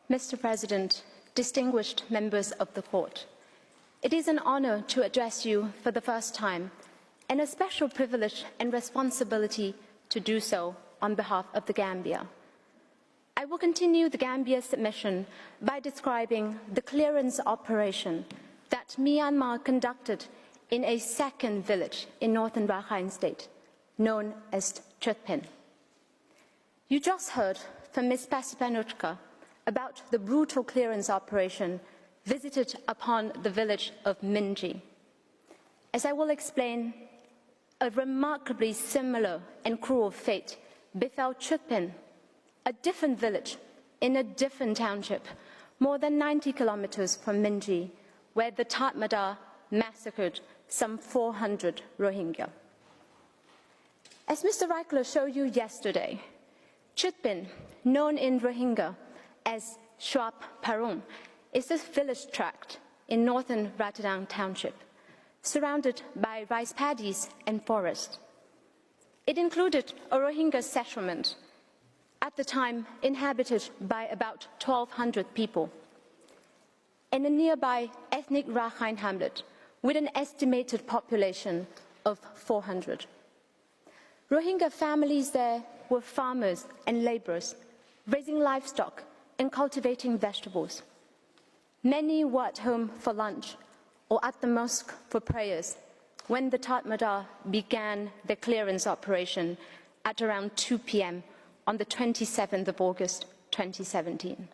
Mr. President, distinguished members of the Court, it is an honor to address you for the first time and a special privilege and responsibility to do so on behalf of the Gambia. I will continue the Gambia's submission by describing the clearance operation that Myanmar conducted in a second village in northern Rakhine State, known as Chutpin. You just heard from Ms. Pasipanutka about the brutal clearance operation visited upon the village of Minji. As I will explain, a remarkably similar and cruel fate befell Chutpin, a different village in a different township, more than 90 kilometers from Minji, where the Tatmadaw massacred some 400 Rohingya. As Mr. Reichler showed you yesterday, Chutpin, known in Rohingya as Shuap Parung, is a village tract in northern Ratadang Township, surrounded by rice paddies and forest. It included a Rohingya settlement, at the time inhabited by about 1,200 people, and a nearby ethnic Rakhine hamlet with an estimated population of 400. Rohingya families there were farmers and laborers, raising livestock and cultivating vegetables. Many were at home for lunch or at the mosque for prayers when the Tatmadaw began the clearance operation at around 2 p.m. on the 27th of August 2017.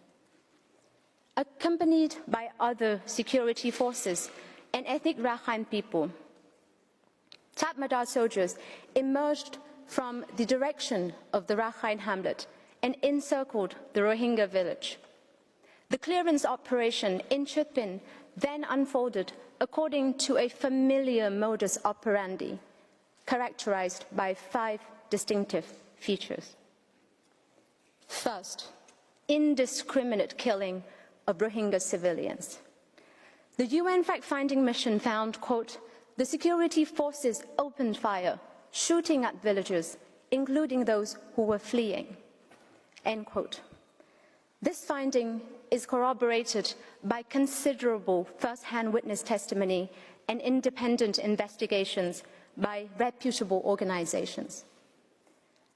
Accompanied by other security forces and ethnic Rakhine people, Tatmadaw soldiers emerged from the direction of the Rakhine hamlet and encircled the Rohingya village. The clearance operation in Chutpin then unfolded according to a familiar modus operandi, characterized by 5 distinctive features. First, indiscriminate killing of Rohingya civilians. The UN fact-finding mission found, quote, the security forces opened fire, shooting at villagers, including those who were fleeing, end quote. This finding is corroborated by considerable first-hand witness testimony and independent investigations by reputable organizations.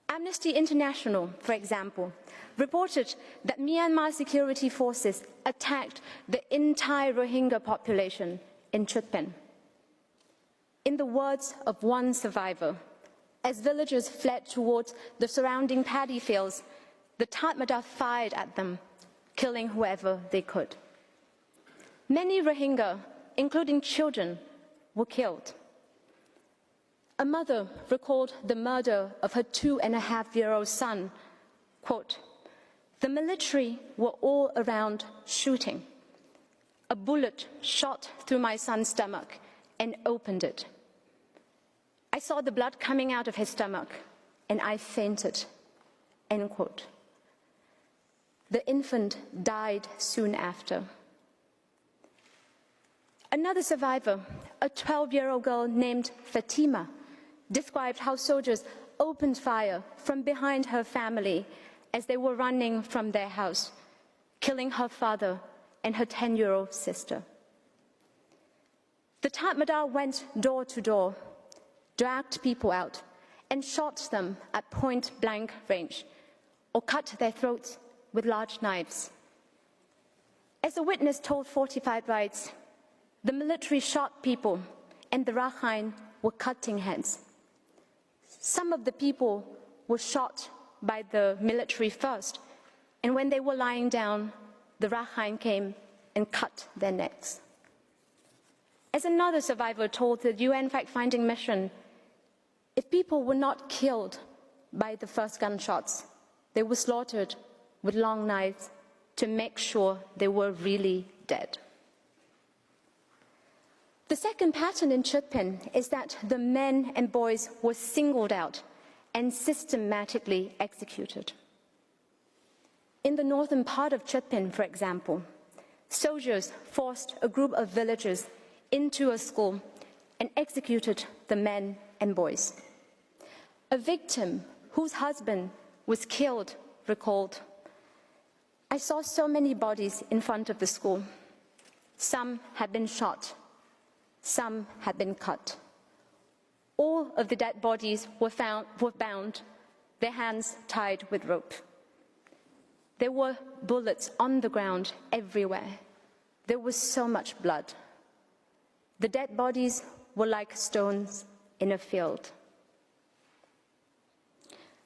Amnesty International, for example, reported that Myanmar security forces attacked the entire Rohingya population in Chutpin. In the words of one survivor, as villagers fled towards the surrounding paddy fields, the Tatmadaw fired at them, killing whoever they could. Many Rohingya, including children, were killed. A mother recalled the murder of her 2.5-year-old son, quote, the military were all around shooting. A bullet shot through my son's stomach and opened it. I saw the blood coming out of his stomach and I fainted, end quote. The infant died soon after. Another survivor, a 12-year-old girl named Fatima, described how soldiers opened fire from behind her family as they were running from their house, killing her father and her 10-year-old sister. The Tatmadaw went door to door, dragged people out, and shot them at point-blank range, or cut their throats with large knives. As a witness told Fortified Rights, the military shot people and the Rakhine were cutting heads. Some of the people were shot by the military first, and when they were lying down, the Rakhine came and cut their necks. As another survivor told the UN fact-finding mission, if people were not killed by the first gunshots, they were slaughtered with long knives to make sure they were really dead. The second pattern in Chutpin is that the men and boys were singled out and systematically executed. In the northern part of Chutpin, for example, soldiers forced a group of villagers into a school and executed the men and boys. A victim whose husband was killed recalled, I saw so many bodies in front of the school. Some had been shot, some had been cut. All of the dead bodies were bound, their hands tied with rope. There were bullets on the ground everywhere. There was so much blood. The dead bodies were like stones in a field.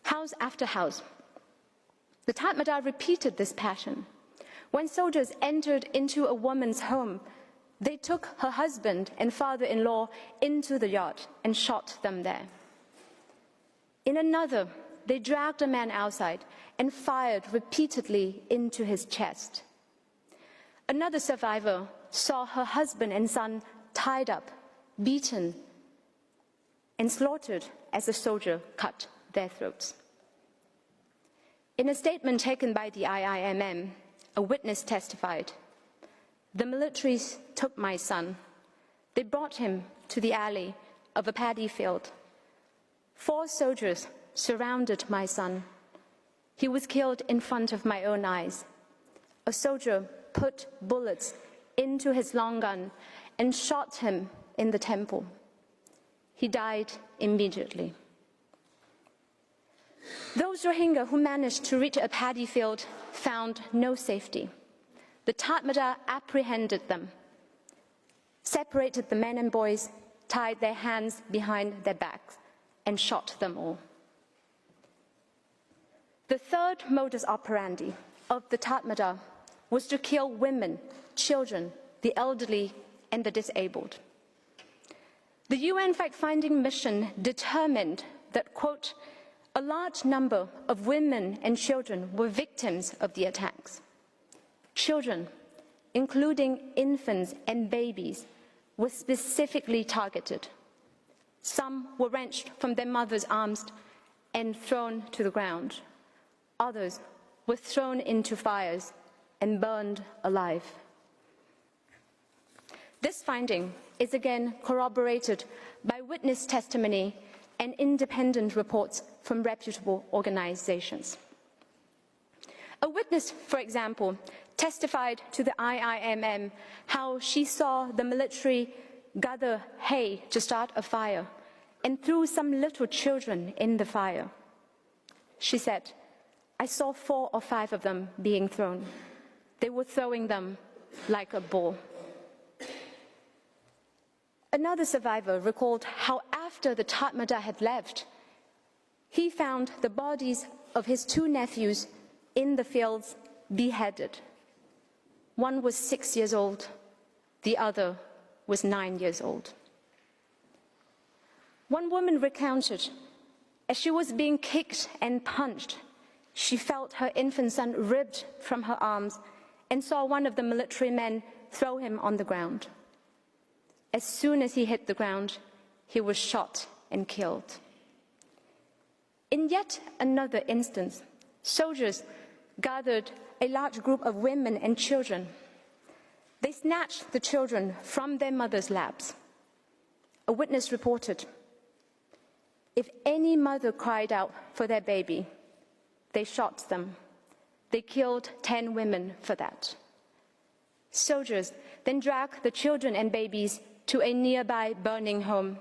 House after house, the Tatmadaw repeated this pattern. When soldiers entered into a woman's home, they took her husband and father-in-law into the yard and shot them there. In another, they dragged a man outside and fired repeatedly into his chest. Another survivor saw her husband and son tied up, beaten, and slaughtered as the soldier cut their throats. In a statement taken by the IIMM, a witness testified, "The militaries took my son. They brought him to the alley of a paddy field. 4 soldiers surrounded my son. He was killed in front of my own eyes. A soldier put bullets into his long gun and shot him in the temple. He died immediately." Those Rohingya who managed to reach a paddy field found no safety. The Tatmadaw apprehended them, separated the men and boys, tied their hands behind their backs, and shot them all. The third modus operandi of the Tatmadaw was to kill women, children, the elderly, and the disabled. The UN fact-finding mission determined that, quote, "a large number of women and children were victims of the attacks. Children, including infants and babies, were specifically targeted. Some were wrenched from their mothers' arms and thrown to the ground. Others were thrown into fires and burned alive." This finding is again corroborated by witness testimony and independent reports from reputable organizations. A witness, for example, testified to the IIMM how she saw the military gather hay to start a fire and threw some little children in the fire. She said, "I saw 4 or 5 of them being thrown. They were throwing them like a ball." Another survivor recalled how after the Tatmadaw had left, he found the bodies of his 2 nephews in the fields beheaded. One was 6 years old, the other was 9 years old. One woman recounted, as she was being kicked and punched, she felt her infant son ripped from her arms and saw one of the military men throw him on the ground. As soon as he hit the ground, he was shot and killed. In yet another instance, soldiers gathered a large group of women and children. They snatched the children from their mothers' laps. A witness reported, "If any mother cried out for their baby, they shot them. They killed 10 women for that." Soldiers then dragged the children and babies to a nearby burning home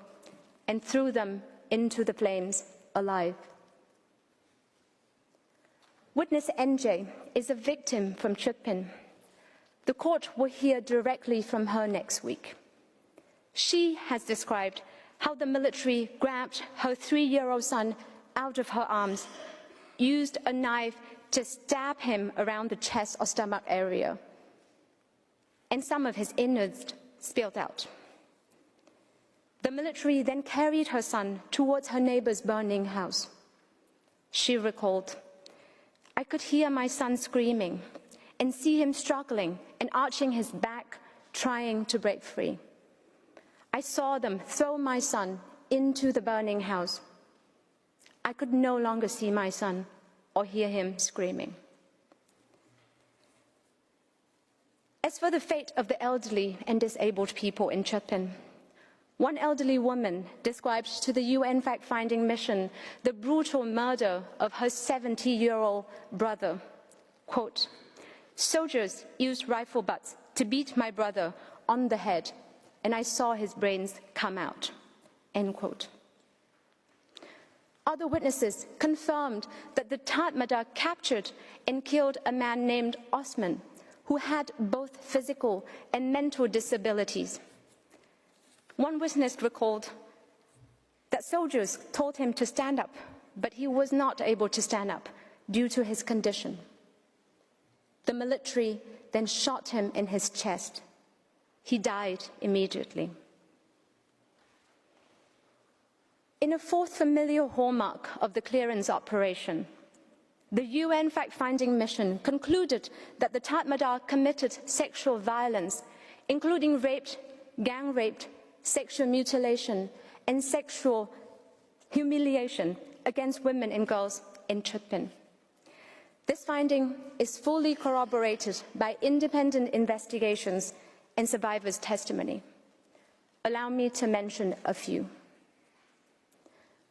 and threw them into the flames alive. Witness NJ is a victim from Chitpin. The court will hear directly from her next week. She has described how the military grabbed her 3-year-old son out of her arms, used a knife to stab him around the chest or stomach area, and some of his innards spilled out. The military then carried her son towards her neighbor's burning house. She recalled, "I could hear my son screaming and see him struggling and arching his back, trying to break free. I saw them throw my son into the burning house. I could no longer see my son or hear him screaming." As for the fate of the elderly and disabled people in Chitpin, one elderly woman described to the UN fact-finding mission the brutal murder of her 70-year-old brother. Quote, Soldiers used rifle butts to beat my brother on the head, and I saw his brains come out." End quote. Other witnesses confirmed that the Tatmadaw captured and killed a man named Osman, who had both physical and mental disabilities. One witness recalled that soldiers told him to stand up, but he was not able to stand up due to his condition. The military then shot him in his chest. He died immediately. In a fourth familiar hallmark of the clearance operation, the UN fact-finding mission concluded that the Tatmadaw committed sexual violence, including rape, gang rape, sexual mutilation, and sexual humiliation against women and girls in Chutpin. This finding is fully corroborated by independent investigations and survivors' testimony. Allow me to mention a few.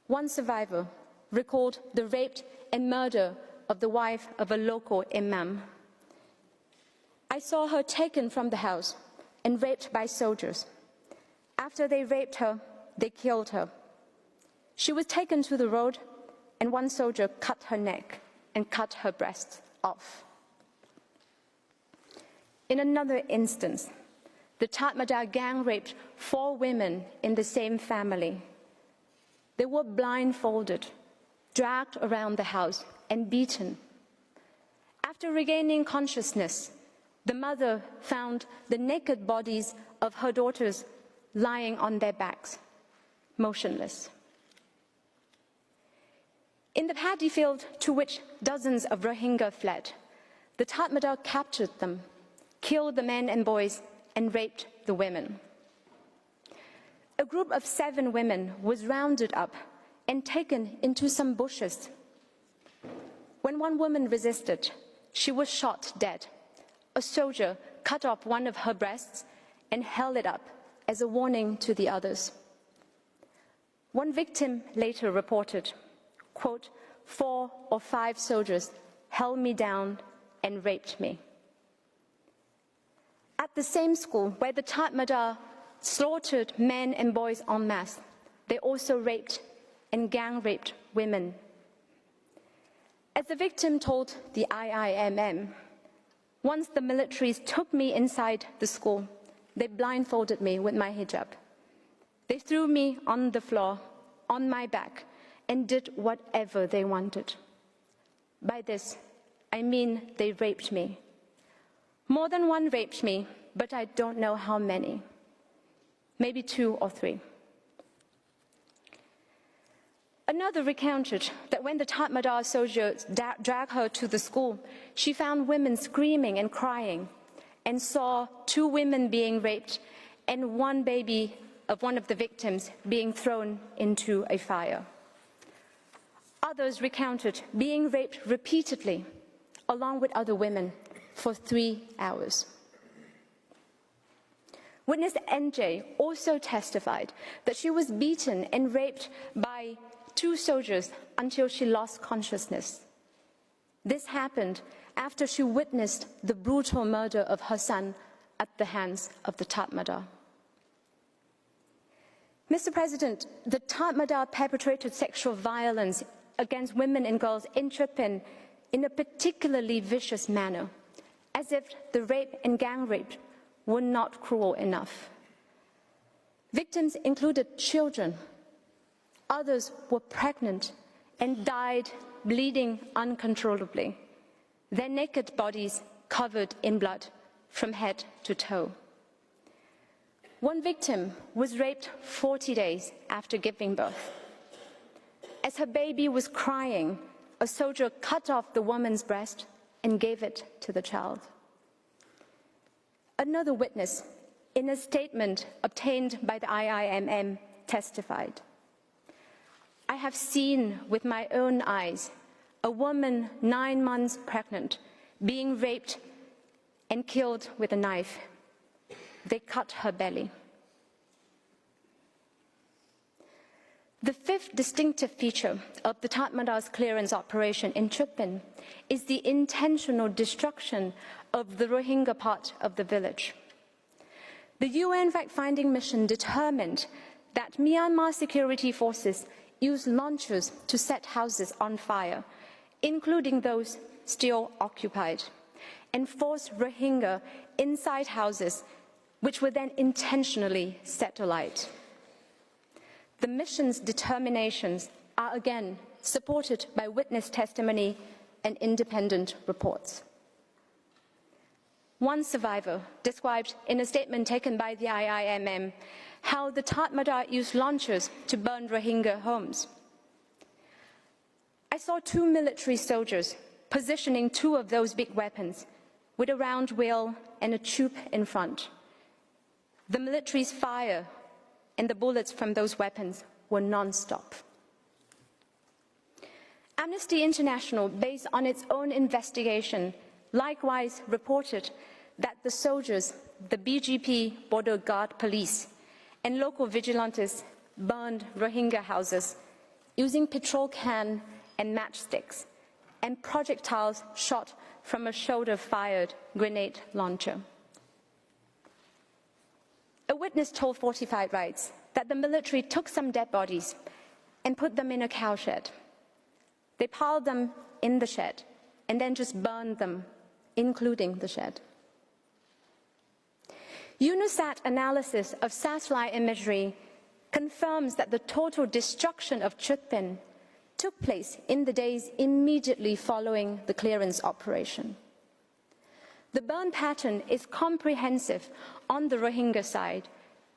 One survivor recalled the rape and murder of the wife of a local imam. "I saw her taken from the house and raped by soldiers. After they raped her, they killed her. She was taken to the road, and one soldier cut her neck and cut her breasts off." In another instance, the Tatmadaw gang raped 4 women in the same family. They were blindfolded, dragged around the house, and beaten. After regaining consciousness, the mother found the naked bodies of her daughters lying on their backs, motionless. In the paddy field to which dozens of Rohingya fled, the Tatmadaw captured them, killed the men and boys, and raped the women. A group of 7 women was rounded up and taken into some bushes. When one woman resisted, she was shot dead. A soldier cut off one of her breasts and held it up as a warning to the others. One victim later reported, quote, 4 or 5 soldiers held me down and raped me. At the same school where the Tatmadaw slaughtered men and boys en masse, they also raped and gang raped women. As the victim told the IIMM, "Once the militaries took me inside the school, they blindfolded me with my hijab. They threw me on the floor, on my back, and did whatever they wanted. By this, I mean they raped me. More than one raped me, but I don't know how many. Maybe 2 or 3. Another recounted that when the Tatmadaw soldiers dragged her to the school, she found women screaming and crying and saw 2 women being raped and one baby of one of the victims being thrown into a fire. Others recounted being raped repeatedly, along with other women, for 3 hours. Witness NJ also testified that she was beaten and raped by 2 soldiers until she lost consciousness. This happened after she witnessed the brutal murder of her son at the hands of the Tatmadaw. Mr. President, the Tatmadaw perpetrated sexual violence against women and girls in Chutpin in a particularly vicious manner, as if the rape and gang rape were not cruel enough. Victims included children. Others were pregnant and died bleeding uncontrollably, their naked bodies covered in blood from head to toe. One victim was raped 40 days after giving birth. As her baby was crying, a soldier cut off the woman's breast and gave it to the child. Another witness, in a statement obtained by the IIMM, testified, "I have seen with my own eyes a woman 9 months pregnant being raped and killed with a knife. They cut her belly." The fifth distinctive feature of the Tatmada's clearance operation in Chutpin is the intentional destruction of the Rohingya part of the village. The UN fact-finding mission determined that Myanmar security forces used launchers to set houses on fire, including those still occupied, and forced Rohingya inside houses, which were then intentionally set alight. The mission's determinations are again supported by witness testimony and independent reports. One survivor described in a statement taken by the IIMM how the Tatmadaw used launchers to burn Rohingya homes. I saw 2 military soldiers positioning 2 of those big weapons with a round wheel and a tube in front. The military's fire and the bullets from those weapons were non-stop. Amnesty International, based on its own investigation, likewise reported that the soldiers, the BGP Border Guard Police, and local vigilantes burned Rohingya houses using petrol can and matchsticks and projectiles shot from a shoulder-fired grenade launcher. A witness told Fortified Rights that the military took some dead bodies and put them in a cowshed. They piled them in the shed and then just burned them, including the shed. UNOSAT analysis of satellite imagery confirms that the total destruction of Chutpin took place in the days immediately following the clearance operation. The burn pattern is comprehensive on the Rohingya side,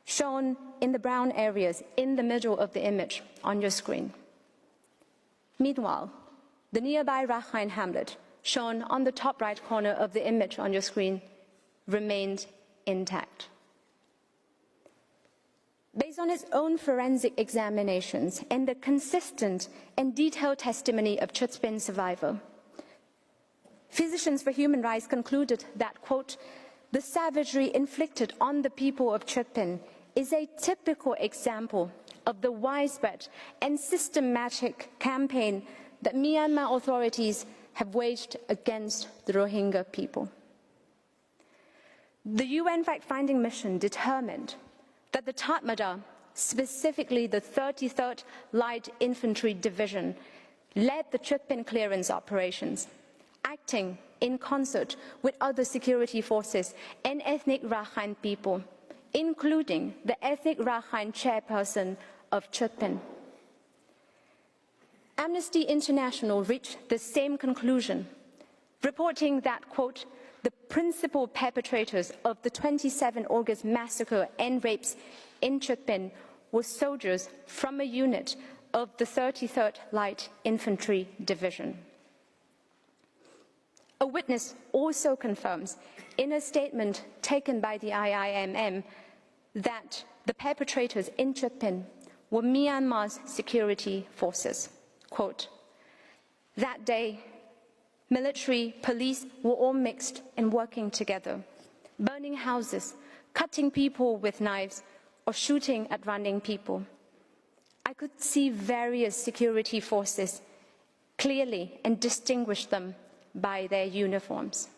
shown in the brown areas in the middle of the image on your screen. Meanwhile, the nearby Rakhine hamlet, shown on the top right corner of the image on your screen, remained intact. Based on its own forensic examinations and the consistent and detailed testimony of Chutpin survivor, Physicians for Human Rights concluded that, quote, the savagery inflicted on the people of Chutpin is a typical example of the widespread and systematic campaign that Myanmar authorities have waged against the Rohingya people. The UN fact-finding mission determined that the Tatmadaw, specifically the 33rd Light Infantry Division, led the Chutpin clearance operations, acting in concert with other security forces and ethnic Rakhine people, including the ethnic Rakhine chairperson of Chutpin. Amnesty International reached the same conclusion, reporting that, quote, the principal perpetrators of the 27 August massacre and rapes in Chutpin were soldiers from a unit of the 33rd Light Infantry Division. A witness also confirms in a statement taken by the IIMM that the perpetrators in Chutpin were Myanmar's security forces. Quote, that day, military, police were all mixed and working together, burning houses, cutting people with knives, or shooting at running people. I could see various security forces clearly and distinguish them by their uniforms.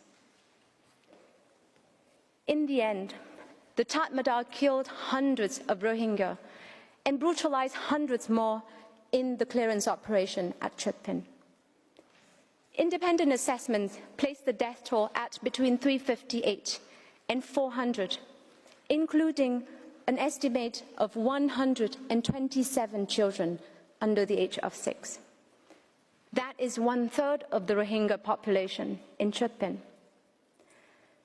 In the end, the Tatmadaw killed hundreds of Rohingya and brutalized hundreds more in the clearance operation at Chutpin. Independent assessments placed the death toll at between 358 and 400, including an estimate of 127 children under the age of 6. That is 1/3 of the Rohingya population in Chutpin.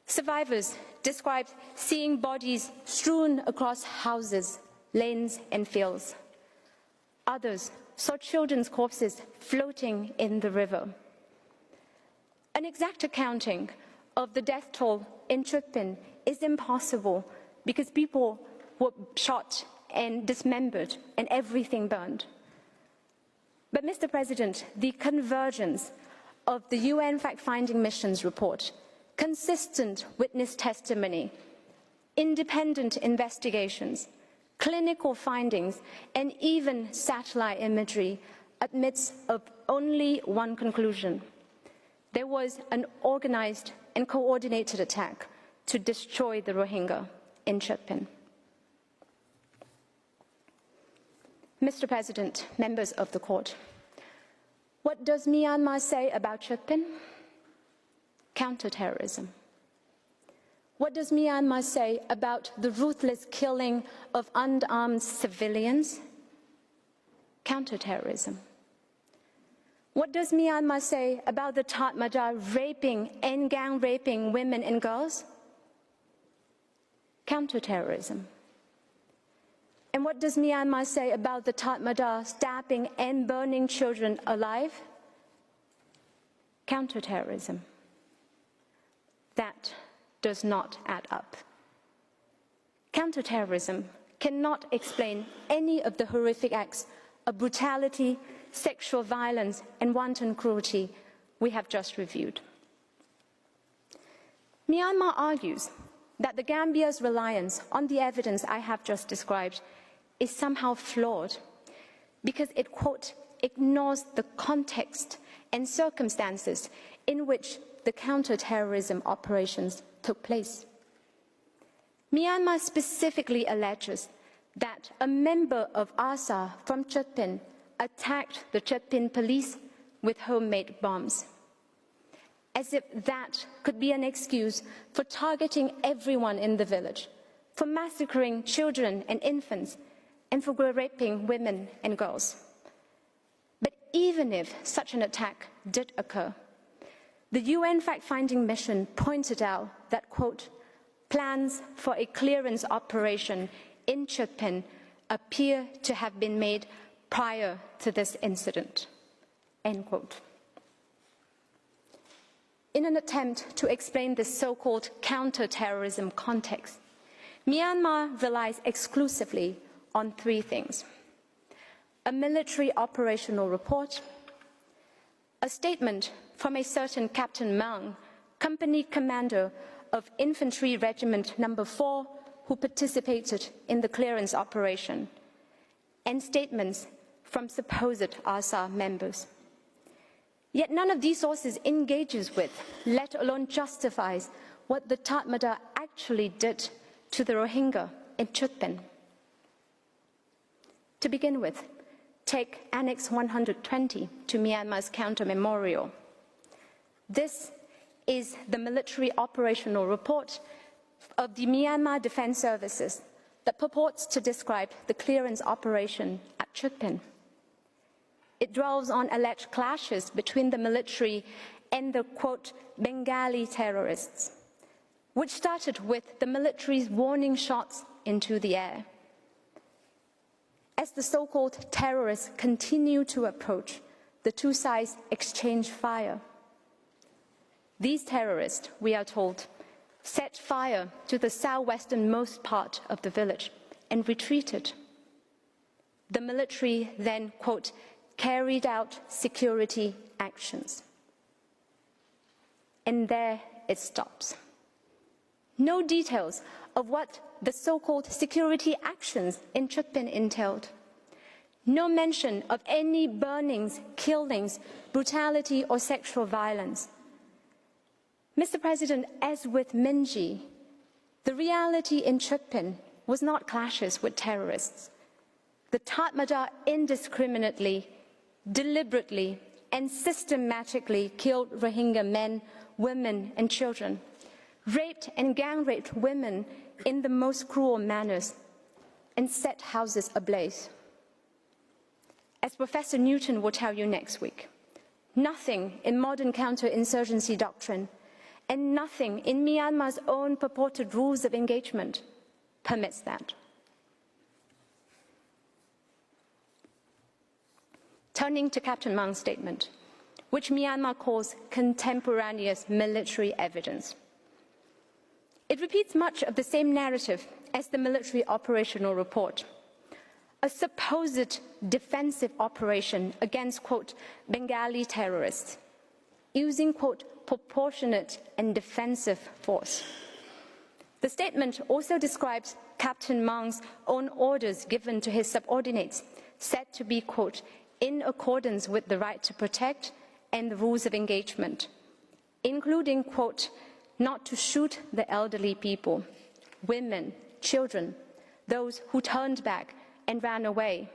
Survivors described seeing bodies strewn across houses, lanes, and fields. Others saw children's corpses floating in the river. An exact accounting of the death toll in Chutpin is impossible because people were shot and dismembered and everything burned. But, Mr. President, the convergence of the UN fact-finding mission's report, consistent witness testimony, independent investigations, clinical findings, and even satellite imagery admits of only one conclusion. There was an organized and coordinated attack to destroy the Rohingya in Chutpin. Mr. President, members of the court, what does Myanmar say about Chutpin? Counterterrorism. What does Myanmar say about the ruthless killing of unarmed civilians? Counterterrorism. What does Myanmar say about the Tatmadaw raping and gang raping women and girls? Counterterrorism. And what does Myanmar say about the Tatmadaw stabbing and burning children alive? Counterterrorism. That does not add up. Counterterrorism cannot explain any of the horrific acts of brutality, sexual violence, and wanton cruelty we have just reviewed. Myanmar argues that the Gambia's reliance on the evidence I have just described is somehow flawed because it, quote, ignores the context and circumstances in which the counterterrorism operations took place. Myanmar specifically alleges that a member of ASA from Chutpin attacked the Chutpin police with homemade bombs, as if that could be an excuse for targeting everyone in the village, for massacring children and infants, and for raping women and girls. But even if such an attack did occur, the UN fact-finding mission pointed out that, quote, plans for a clearance operation in Chutpin appear to have been made prior to this incident, end quote. In an attempt to explain this so-called counter-terrorism context, Myanmar relies exclusively on three things: a military operational report, a statement from a certain Captain Mang, company commander of Infantry Regiment No. 4, who participated in the clearance operation, and statements from supposed ASA members. Yet none of these sources engages with, let alone justifies, what the Tatmadaw actually did to the Rohingya in Chutpin. To begin with, take Annex 120 to Myanmar's counter memorial. This is the military operational report of the Myanmar Defense Services that purports to describe the clearance operation at Chutpin. It dwells on alleged clashes between the military and the, quote, Bengali terrorists, which started with the military's warning shots into the air. As the so-called terrorists continue to approach, the two sides exchange fire. These terrorists, we are told, set fire to the southwesternmost part of the village and retreated. The military then, quote, carried out security actions. And there it stops. No details of what the so-called security actions in Chutpin entailed. No mention of any burnings, killings, brutality, or sexual violence. Mr. President, as with Minji, the reality in Chutpin was not clashes with terrorists. The Tatmadaw indiscriminately, deliberately, and systematically killed Rohingya men, women, and children, raped and gang-raped women in the most cruel manners, and set houses ablaze. As Professor Newton will tell you next week, nothing in modern counterinsurgency doctrine and nothing in Myanmar's own purported rules of engagement permits that. Turning to Captain Mang's statement, which Myanmar calls contemporaneous military evidence. It repeats much of the same narrative as the military operational report. A supposed defensive operation against, quote, Bengali terrorists, using, quote, proportionate and defensive force. The statement also describes Captain Mang's own orders given to his subordinates, said to be, quote, in accordance with the right to protect and the rules of engagement, including, quote, not to shoot the elderly people, women, children, those who turned back and ran away,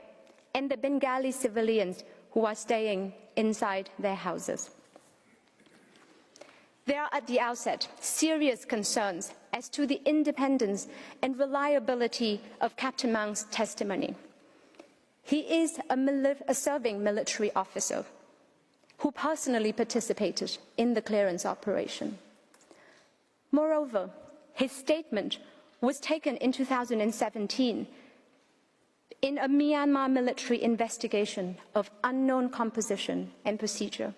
and the Bengali civilians who are staying inside their houses. There are at the outset serious concerns as to the independence and reliability of Captain Mang's testimony. He is a serving military officer who personally participated in the clearance operation. Moreover, his statement was taken in 2017 in a Myanmar military investigation of unknown composition and procedure.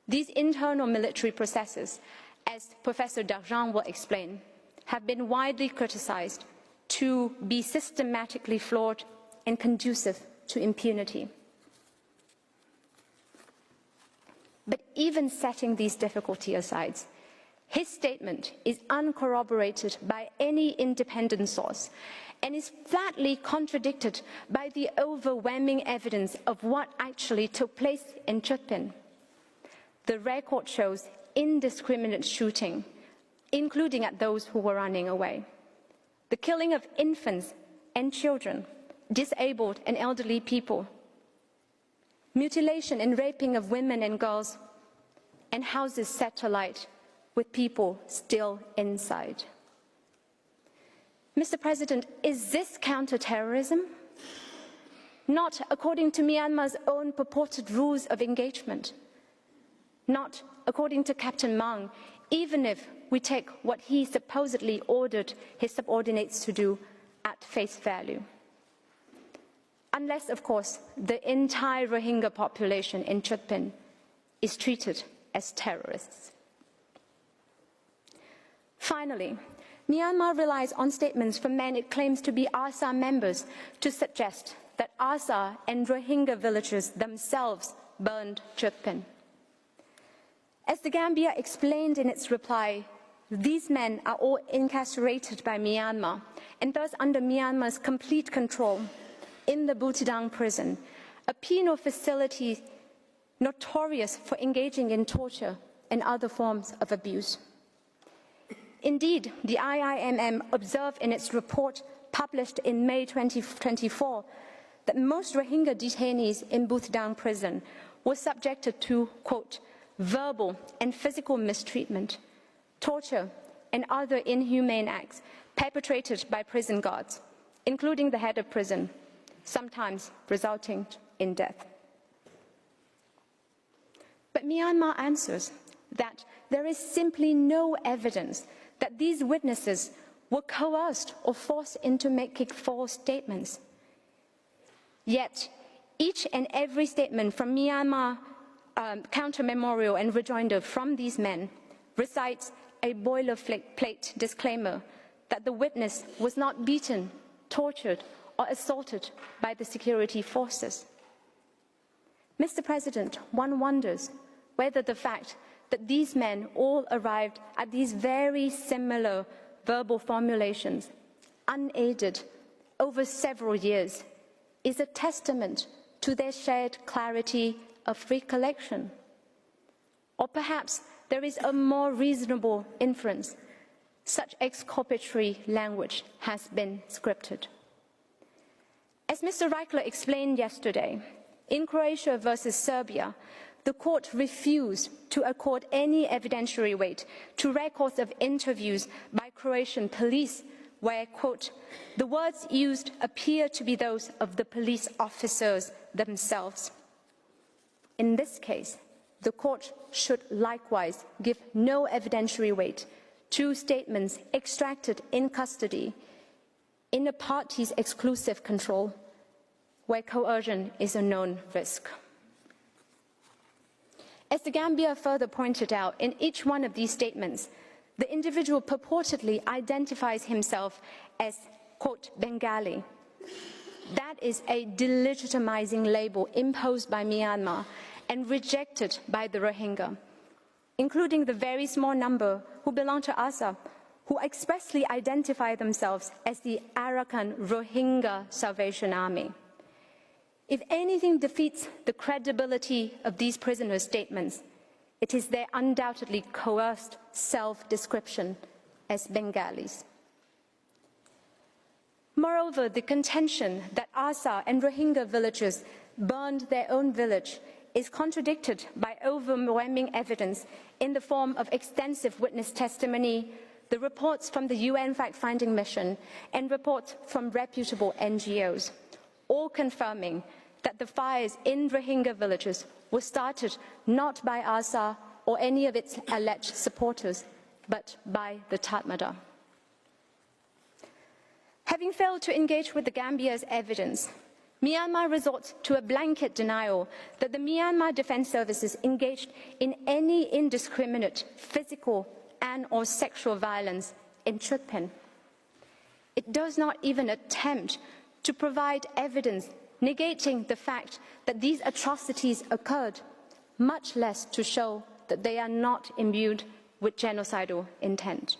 These internal military processes, as Professor Darjan will explain, have been widely criticized to be systematically flawed and conducive to impunity. But even setting these difficulties aside, his statement is uncorroborated by any independent source and is flatly contradicted by the overwhelming evidence of what actually took place in Chutpin. The record shows indiscriminate shooting, including at those who were running away, the killing of infants and children, disabled and elderly people, mutilation and raping of women and girls, and houses set alight with people still inside. Mr. President, is this counterterrorism? Not according to Myanmar's own purported rules of engagement. Not according to Captain Mang, even if we take what he supposedly ordered his subordinates to do at face value. Unless, of course, the entire Rohingya population in Chutpin is treated as terrorists. Finally, Myanmar relies on statements from men it claims to be ARSA members to suggest that ARSA and Rohingya villagers themselves burned Chutpin. As the Gambia explained in its reply, these men are all incarcerated by Myanmar and thus under Myanmar's complete control in the Butidang prison, a penal facility notorious for engaging in torture and other forms of abuse. Indeed, the IIMM observed in its report published in May 2024 that most Rohingya detainees in Butidang prison were subjected to, quote, verbal and physical mistreatment, torture, and other inhumane acts perpetrated by prison guards, including the head of prison, sometimes resulting in death. But Myanmar answers that there is simply no evidence that these witnesses were coerced or forced into making false statements. Yet, each and every statement from Myanmar counter-memorial and rejoinder from these men recites a boilerplate disclaimer that the witness was not beaten, tortured, or assaulted by the security forces. Mr. President, one wonders whether the fact that these men all arrived at these very similar verbal formulations, unaided over several years, is a testament to their shared clarity of recollection. Or perhaps there is a more reasonable inference. Such exculpatory language has been scripted. As Mr. Reichler explained yesterday, in Croatia versus Serbia, the court refused to accord any evidentiary weight to records of interviews by Croatian police where, quote, the words used appear to be those of the police officers themselves. In this case, the court should likewise give no evidentiary weight to statements extracted in custody in a party's exclusive control, where coercion is a known risk. As the Gambia further pointed out, in each one of these statements, the individual purportedly identifies himself as, quote, Bengali. That is a delegitimizing label imposed by Myanmar and rejected by the Rohingya, including the very small number who belong to ARSA, who expressly identify themselves as the Arakan Rohingya Salvation Army. If anything defeats the credibility of these prisoners' statements, it is their undoubtedly coerced self-description as Bengalis. Moreover, the contention that ARSA and Rohingya villagers burned their own village is contradicted by overwhelming evidence in the form of extensive witness testimony, the reports from the UN fact-finding mission, and reports from reputable NGOs, all confirming that the fires in Rohingya villages were started not by ARSA or any of its alleged supporters, but by the Tatmadaw. Having failed to engage with the Gambia's evidence, Myanmar resorts to a blanket denial that the Myanmar Defense Services engaged in any indiscriminate physical and/or sexual violence in Chutphen. It does not even attempt to provide evidence negating the fact that these atrocities occurred, much less to show that they are not imbued with genocidal intent.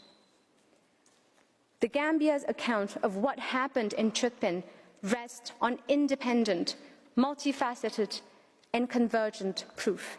The Gambia's account of what happened in Chutphen rests on independent, multifaceted, and convergent proof.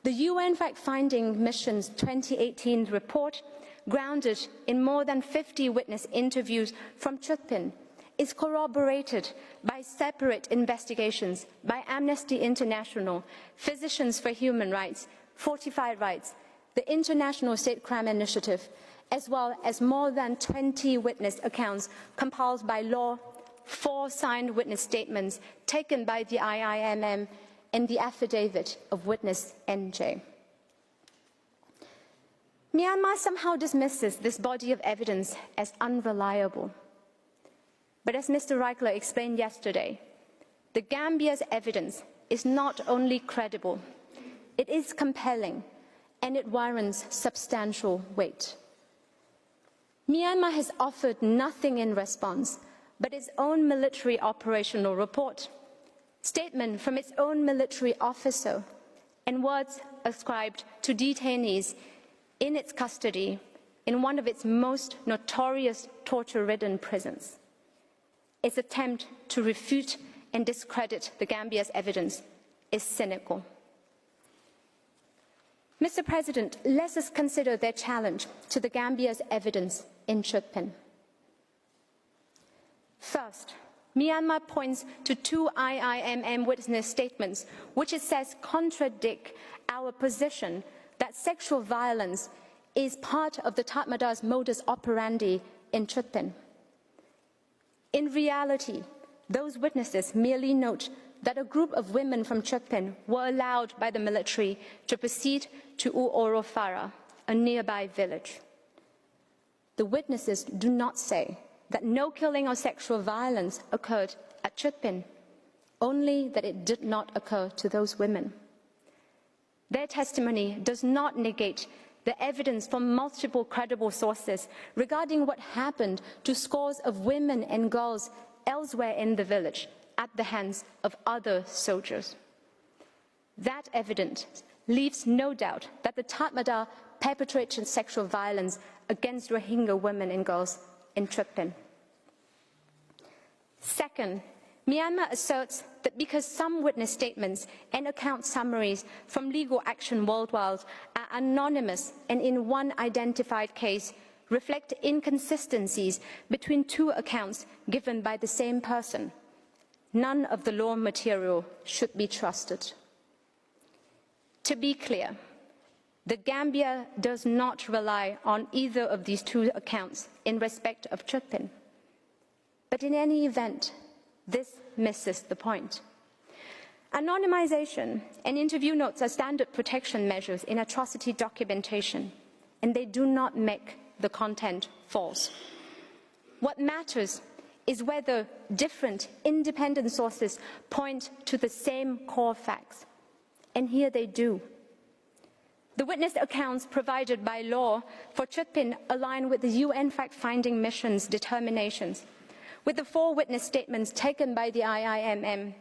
The UN fact-finding mission's 2018 report, grounded in more than 50 witness interviews from Chutphen, is corroborated by separate investigations by Amnesty International, Physicians for Human Rights, Fortified Rights, the International State Crime Initiative, as well as more than 20 witness accounts compiled by law, 4 signed witness statements taken by the IIMM, and the affidavit of witness NJ. Myanmar somehow dismisses this body of evidence as unreliable. But as Mr. Reichler explained yesterday, the Gambia's evidence is not only credible, it is compelling, and it warrants substantial weight. Myanmar has offered nothing in response but its own military operational report, statement from its own military officer, and words ascribed to detainees in its custody in one of its most notorious torture-ridden prisons. Its attempt to refute and discredit the Gambia's evidence is cynical. Mr. President, let us consider their challenge to the Gambia's evidence in Chutphen. First, Myanmar points to 2 IIMM witness statements which it says contradict our position that sexual violence is part of the Tatmadaw's modus operandi in Chutphen. In reality, those witnesses merely note that a group of women from Chutphen were allowed by the military to proceed to Uorofara, a nearby village. The witnesses do not say that no killing or sexual violence occurred at Chutphen, only that it did not occur to those women. Their testimony does not negate the evidence from multiple credible sources regarding what happened to scores of women and girls elsewhere in the village at the hands of other soldiers. That evidence leaves no doubt that the Tatmadaw perpetrated sexual violence against Rohingya women and girls in Chutphen. Second, Myanmar asserts that because some witness statements and account summaries from Legal Action Worldwide are anonymous and in one identified case reflect inconsistencies between 2 accounts given by the same person, none of the law material should be trusted. To be clear, the Gambia does not rely on either of these 2 accounts in respect of Chutphen. But in any event, this misses the point. Anonymization and interview notes are standard protection measures in atrocity documentation, and they do not make the content false. What matters is whether different independent sources point to the same core facts, and here they do. The witness accounts provided by law for Chutphen align with the UN fact-finding mission's determinations, with the 4 witness statements taken by the IIMM,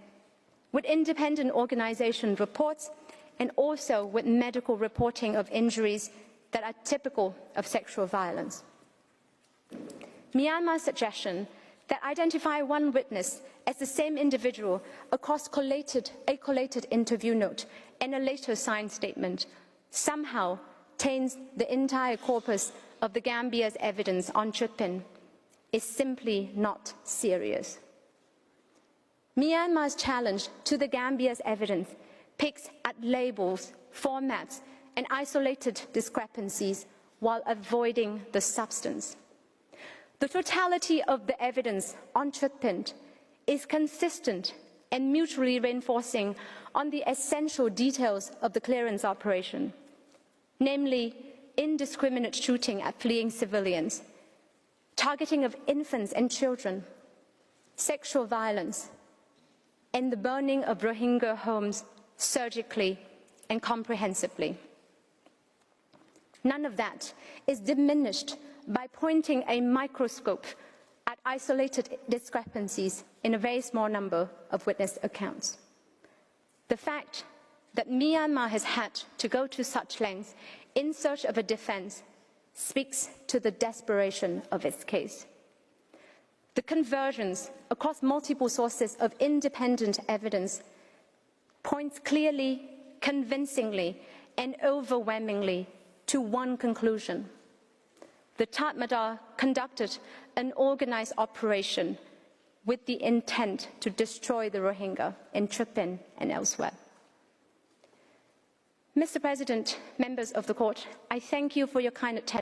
with independent organization reports, and also with medical reporting of injuries that are typical of sexual violence. Myanmar's suggestion that identify one witness as the same individual across a collated interview note and a later signed statement somehow taints the entire corpus of the Gambia's evidence on Chutpin is simply not serious. Myanmar's challenge to the Gambia's evidence picks at labels, formats, and isolated discrepancies while avoiding the substance. The totality of the evidence on Chutpin is consistent and mutually reinforcing on the essential details of the clearance operation, namely indiscriminate shooting at fleeing civilians, targeting of infants and children, sexual violence, and the burning of Rohingya homes surgically and comprehensively. None of that is diminished by pointing a microscope at isolated discrepancies in a very small number of witness accounts. The fact that Myanmar has had to go to such lengths in search of a defense speaks to the desperation of its case. The convergence across multiple sources of independent evidence points clearly, convincingly, and overwhelmingly to one conclusion. The Tatmadaw conducted an organized operation with the intent to destroy the Rohingya in Chutpin and elsewhere. Mr. President, members of the court, I thank you for your kind attention.